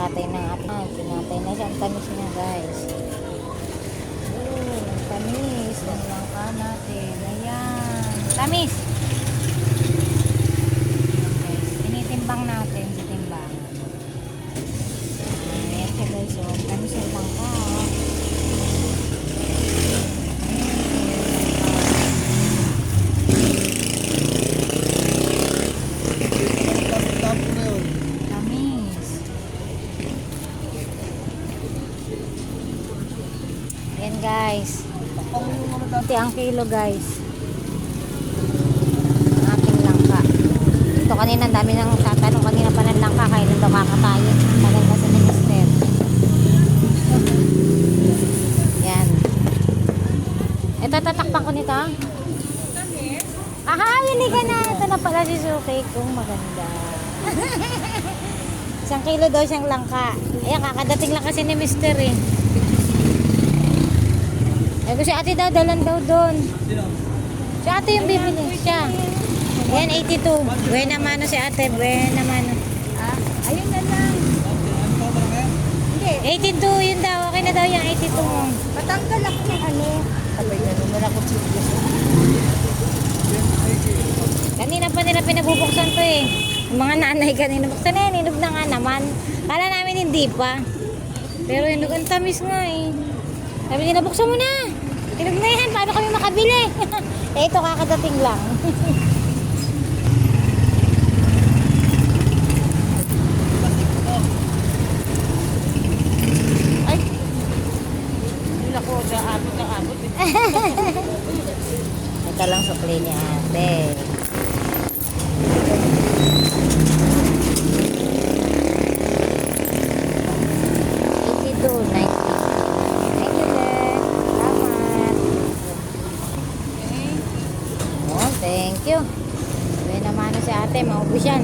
kinatay ng ating kinatay na siya. Ang tamis niya guys. Ang tamis ng langka natin. Ayan. Tamis! Okay. Tinitimbang natin sa timbang. Ayan siya guys. So, ang tamis ng langka. Ayan guys. Ito ang kilo guys. Ang ating langka. Ito kanina ang dami nang tatanong kanina pa ng langka. Kailan daw kakatayin. Tagal kasi ni Mister. Yan. Ito tatakpan ko nito. Aha, yun ka na. Ito na pala si Suki kung maganda. 1 kilo daw siyang langka. Ayan, kakadating lang kasi ni Mister eh. Ego si ate daw, dalan daw doon. Si ate yung bibili. Siya. Ayan, 82. Buena mano si ate. Buena mano. Ayun na lang. Hindi. 82 yun daw. Okay na daw yung 82 mo. Patanggal ako ng ano. Sabay na naman ako chibis. Kanina pa nila pinabubuksan to eh. Yung mga nanay kanina. Buksan na yan. Inog na nga naman. Kala namin hindi pa. Pero inog ang tamis nga eh. Sabi nila, buksan mo na. Inog na yan. Paano kami makabili? Eh, ito kakadating lang. Ay. Hindi ako sa abot na abot. Ito lang sukli ni ate. Thank you. Buena mano si ate, maubos yan.